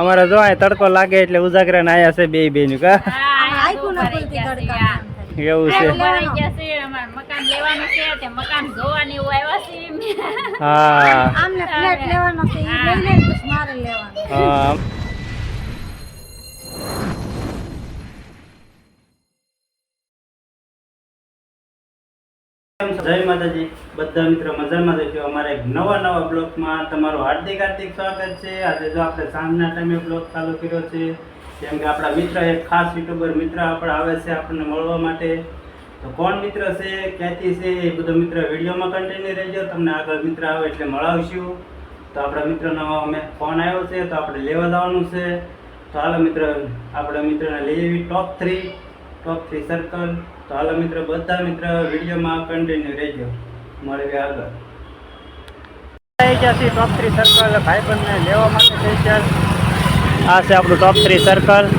અમારે જો આ તડકો લાગે એટલે ઉજાગરા ને આયા છે બે બેન કા એવું છે મકાન લેવાનું છે તે મકાન જોવાની આવ્યા છે હા આમને ફ્લેટ લેવાનો છે ઈ લઈ લે પછી મારે લેવાનો હા જય માતાજી બધા મિત્રો મજામાં છે અમારા એક નવા બ્લોગમાં તમારું હાર્દિક સ્વાગત છે આજે જો આપણે સાંજના ટાઈમે બ્લોગ ચાલુ કર્યો છે કેમ કે આપણા મિત્ર એક ખાસ યુટ્યુબર મિત્ર આપણે આવે છે આપણને મળવા માટે તો કોણ મિત્ર છે ક્યાંથી છે એ બધો મિત્ર વિડીયોમાં કન્ટિન્યુ રહેજો તમને આગળ મિત્ર આવે એટલે મળાવશું તો આપણા મિત્રનો અમે ફોન આવ્યો છે તો આપણે લેવા જવાનું છે તો હાલો મિત્ર આપણા મિત્રને લઈ આવી ટોપ 3 સર્કલ તો હાલો મિત્ર બધા મિત્ર વિડીયોમાં કન્ટિન્યુ રહેજો મળીએ આગળ ટોપ 3 સર્કલ ભાઈબંધને લેવા માટે સ્પેશિયલ આ છે આપણું ટોપ 3 સર્કલ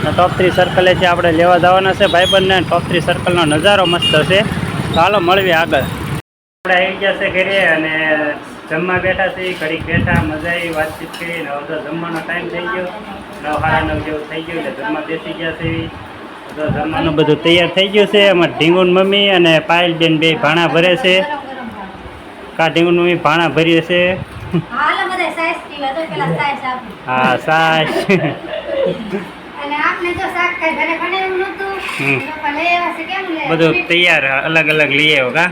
ટોપ 3 સર્કલે છે આપણે લેવા જવાના છે ભાઈબંધને ટોપ 3 સર્કલનો નજારો મસ્ત છે તો હાલો મળીએ આગળ આપણે આવી ગયા છે ઘરે અને જમવા બેઠા છે ઘડીક બેઠા મજા આવી વાતચીત કરી હવે તો જમવાનો ટાઈમ થઈ ગયો 9:30 જેવું થઈ ગયું એટલે જમવા બેસી ગયા છે તો જમવાનું બધું તૈયાર થઈ ગયું છે અમારે ઢીંગુન મમ્મી અને પાયલ બેન બે ભાણા ભરે છે કા ઢીંગુન મમ્મી ભાણા ભરીએ છે હા સાસ બધું તૈયાર અલગ અલગ લઈ આવ્યો કા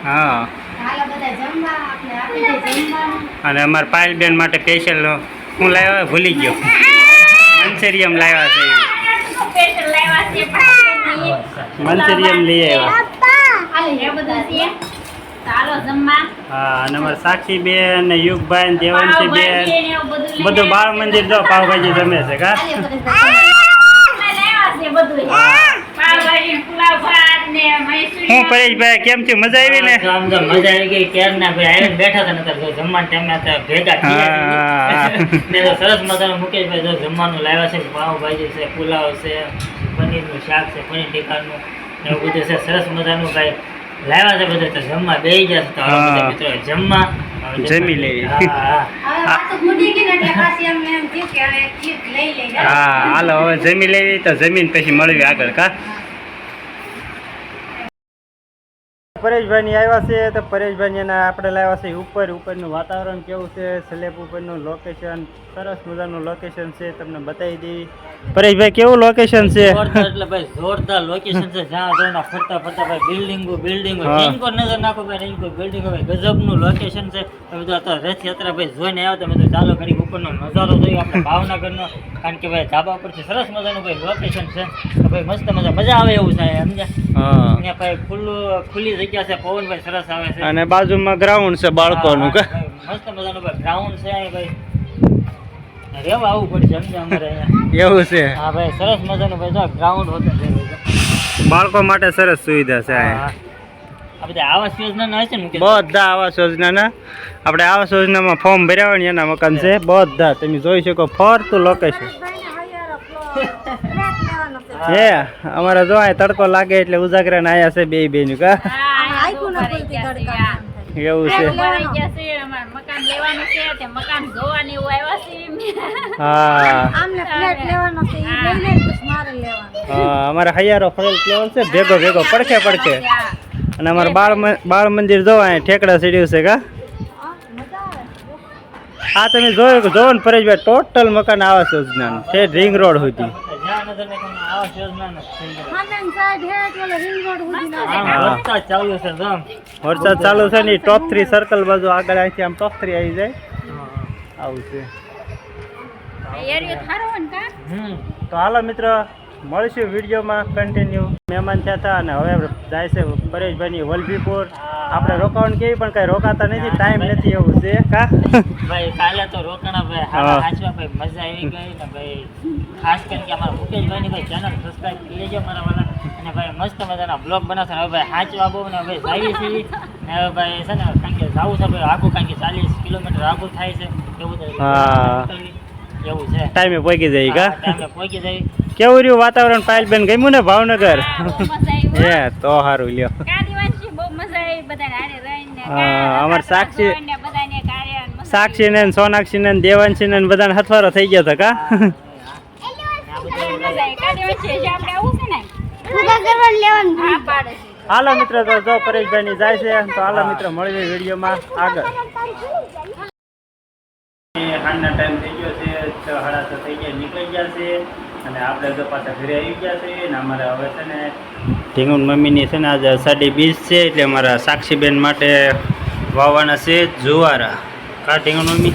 હા અને અમારા પાયલ બેન માટે સ્પેશિયલ હું લાવ્યો ભૂલી ગયો મંચુરિયમ લાવ્યા છે મંચુરિયમ લઈ આવ્યા હા અને અમારા સાક્ષી બેન ને યુગભાઈ ને દેવાંશી બેન બધું બાળ મંદિર જો પાવભાજી જમે છે કા હું પરેશભાઈ કેમ છે મજા આવી ને મજા આવી ગઈ કેર ના ભાઈ બેઠા હતા ને જમવાના ટાઈમે ભેગા થયા સરસ મજાનું મુકેશભાઈ જો જમવાનું લાવ્યા છે પાવભાજી છે પુલાવ છે પનીરનું શાક છે પનીર ટીકાનું એવું બધું છે સરસ મજાનું ભાઈ લાવ્યા છે બધા તો જમવા બેસી જશે તો મિત્રો જમવા જમી લેવી હા હાલો હવે જમી લેવી તો જમીન પછી મળવી આગળ કા પરેશભાઈની આવ્યા છે તો પરેશભાઈ એના આપણે લાવ્યા છે ઉપરનું વાતાવરણ કેવું છે સ્લેબ ઉપરનું લોકેશન સરસ મજાનું લોકેશન છે તમને બતાવી દેવી પરેશભાઈ કેવું લોકેશન છે એટલે ભાઈ જોરદાર લોકેશન છે જ્યાં જોઈને ફરતા ભાઈ બિલ્ડિંગો રેન્કો નજર નાખો ભાઈ રેન્કો બિલ્ડિંગો ભાઈ ગજબનું લોકેશન છે તમે તો રથયાત્રા ભાઈ જોઈને આવ્યા તમે તો ચાલો ઘડી ઉપરનો નજારો જોયો આપણે ભાવનગરનો કારણ કે ભાઈ ધાબા પરથી સરસ મજાનું ભાઈ લોકેશન છે તો ભાઈ મસ્ત મજા આવે એવું છે સમજ્યા અહીંયા ભાઈ ખુલ્લી જગ્યા છે પવન ભાઈ સરસ આવે છે અને બાજુમાં ગ્રાઉન્ડ છે બાળકોનું કે મસ્ત મજાનું ભાઈ ગ્રાઉન્ડ છે ભાઈ રેવા આવવું પડશે સમજે અમારે અહીંયા એવું છે હા ભાઈ સરસ મજાનું ભાઈ જો ગ્રાઉન્ડ હોતું છે બાળકો માટે સરસ સુવિધા છે આ બધા આવાસ યોજના હશે ને બધા આવાસ યોજનાના આપણે આવાસ યોજનામાં ફોર્મ ભર્યા હોય ને એના મકાન છે બધા તમે જોઈ શકો ફરતું લોકેશન હે અમારે જો આ તડકો લાગે એટલે ઉજાગરા ને આયા છે બે બેન કા એવું છે મકાન લેવાનું છે તે મકાન જોવાની આવ્યા છે હા આમને ફ્લેટ લેવાનો છે ઈ લઈ લે પછી મારે લેવાનો હા અમારે હૈયારો ફરેલ લેવલ છે ભેગો પડખે અને અમારે બાળ મંદિર જોવા ઠેકડા સીડ્યું છે કા આ તમે જોવો ને પરેશભાઈ ટોટલ મકાન આવાસ યોજનાનું છે રિંગ રોડ સુધી વરસાદ ચાલુ છે ને ટોપ 3 સર્કલ બાજુ આગળ અહીંથી આમ ટોપ 3 આવી જાય આવું છે તો હાલો મિત્ર મળીશું વિડીયોમાં કન્ટિન્યુ મહેમાન થયા હતા અને હવે જાય છે પરેશભાઈની વલભીપુર આપણે રોકાવાનું કેવી પણ કઈ રોકાતા નથી ટાઈમ નથી એવું છે કા ભાઈ કાલે તો રોકાણા ભાઈ હાચવા ભાઈ મજા આવી ગઈ ને ભાઈ ખાસ કરીને અમારા મુકેશભાઈની ભાઈ ચેનલ સબસ્ક્રાઇબ કરી લેજો મારા વાળા અને ભાઈ મસ્ત મજાના બ્લોગ બનાવશે હવે ભાઈ હાચવા બહુ ને ભાઈ જઈએ છીએ ને હવે ભાઈ છે ને કારણ કે જવું છે ભાઈ આગું કારણ કે 40 કિલોમીટર આગું થાય છે એવું એવું છે ટાઈમે પહોંચી જાય કા ટાઈમે પહોંચી જાય કેવું રહ્યું વાતાવરણ પાયલ બેન ગમ્યું ને ભાવનગર હે તો સારું લ્યો અમારે સાક્ષી સાક્ષી ને સોનાક્ષી ને દેવાંશી ને બધાને હથવારો થઈ ગયો હતો કા એકાદી વચ્ચે જે આપણે આવું છે ને પૂજા કરવાનું લેવાનું હા પાડે છે. હાલો મિત્રો તો જો પરેશભાઈ ની જાય છે તો હાલો મિત્રો મળીએ વિડીયોમાં આગળ સાંજના ટાઈમ થઈ ગયો છે 6:30 થઈ ગયા નીકળી ગયા છે અને આપણે તો પાછા ઘરે આવી ગયા છે અને અમારે હવે છે ને ઢીંગુન મમ્મીની છે ને આજે અષાઢી બીજ છે એટલે અમારા સાક્ષીબેન માટે વાવવાના છે જુવારા કા ઢીંગુન મમ્મી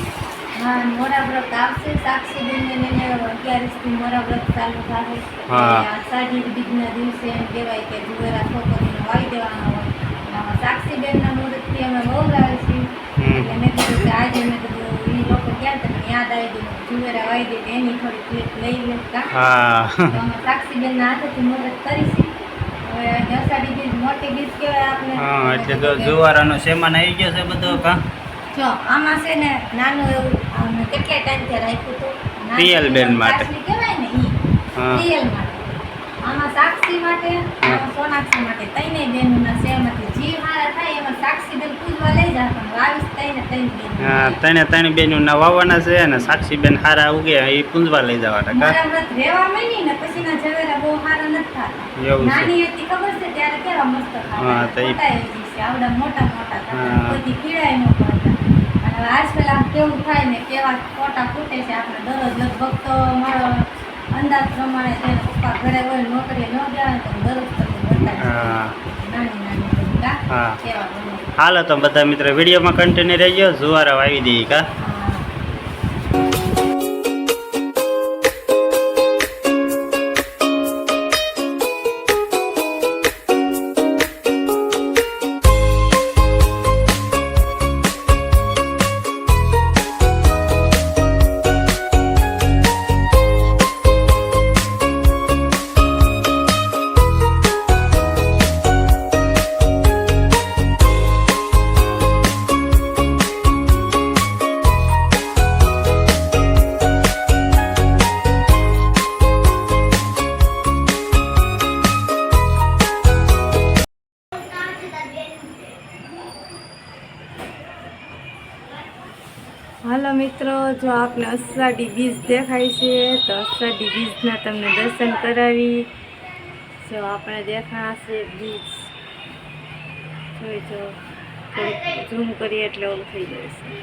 હા મોરા વ્રત આવશે સાક્ષીબેન ને 11 થી મોરા વ્રત ચાલુ થાય હા. અષાઢી બીજના દિવસે એમ કહેવાય કે જુવેરા છોકરીને વાવી દેવાના હોય આમાં સાક્ષીબેનના મુહૂર્તથી અમે બહુ લાવે છીએ એટલે મેં કીધું કે આજે મેં કીધું એ લોકો ક્યાં તમને યાદ આવી ગયું જુવેરા વાવી દે તો એની થોડી પ્લેટ લઈ લે કા હા તો અમે સાક્ષીબેનના હાથેથી મુહૂર્ત કરીશું હવે અષાઢી બીજ મોટી બીજ કહેવાય આપણે હા એટલે તો જુવારાનો સામાન આવી ગયો છે બધો કા જો આમાં છે ને નાનું એવું આને કેટલા ટાઈમથી રાખ્યું હતું PL બેન માટે. સાક્ષી કહેવાય ને ઈ હા. PL માટે આમાં સાક્ષી માટે આમાં સોનાક્ષી માટે ત્રણેય બેનના સેમાંથી જીવ હારા થાય એમાં સાક્ષી બેન પૂજવા લઈ જા પણ વાવીસ ત્રણે ત્રણ બેન હા ત્રણ બેનું ના વાવવાના છે અને સાક્ષીબેન હારા ઉગે એ પૂંજવા લઈ જવાના કા મારા વ્રત રહેવા માંડી ને પછીના ઝવેરા બહુ હારા નથી થતા એવું છે. નાની હતી ખબર છે ત્યારે કેવા મસ્ત હા, તો ઈ- ખાતા ખોટા છે આવડા મોટા મોટા હા. થતા બધી પીડાય ન પડતા અને હવે આજકાલ આમ કેવું થાય ને કેવા ખોટા ફૂટે છે આપણે દરરોજ લગભગ તો મારો અંદાજ પ્રમાણે છે પપ્પા ઘરે હોય નોકરીએ ન ગયા ને તો દરરોજ તમને બતાવી હા. નાની નાની બધી કા હા. કેવા બને હાલો તો બધા મિત્રો વિડીયોમાં કન્ટિન્યુ રહેજો જુવારા વાવી દઈએ કા હા. હાલો મિત્રો જો આપણે અષાઢી બીજ દેખાય છે તો અષાઢી બીજના તમને દર્શન કરાવી જો આપણે દેખાણા છે બીજ જોઈ જો થોડુંક ઝૂમ કરીએ એટલે ઓલું થઈ જાય છે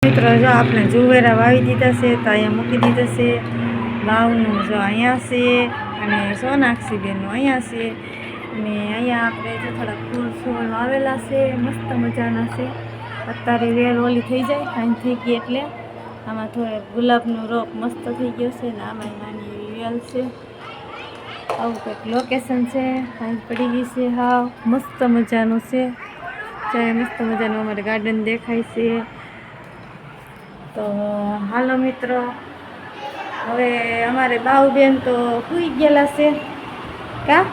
મિત્રો જો આપણે જુવેરા વાવી દીધા છે તો અહીંયા મૂકી દીધા છે વાવનું જો અહીંયા છે અને સોનાક્ષી બેનનું અહીંયા છે અને અહીંયા આપણે જો થોડા ફૂલ છોડ વાવેલા છે મસ્ત મજાના છે અત્યારે વેલ ઓલી થઈ જાય સાંજ થઈ ગઈ એટલે આમાં થોડો ગુલાબનો રોપ મસ્ત થઈ ગયો છે ને આમાં નાની એવી વેલ છે આવું કંઈક લોકેશન છે સાંજ પડી ગઈ છે હાવ મસ્ત મજાનું છે ચાહે મસ્ત મજાનું અમારે ગાર્ડન દેખાય છે તો હાલો મિત્રો હવે અમારે બાઉબેન તો સૂઈ ગયેલા છે કા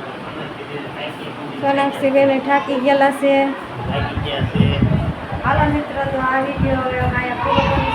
સોનાક્ષી બેન થાકી ગયેલા છે હાલો મિત્રો તો આ વિડીયો હવે અહીંયા પૂરો કરીએ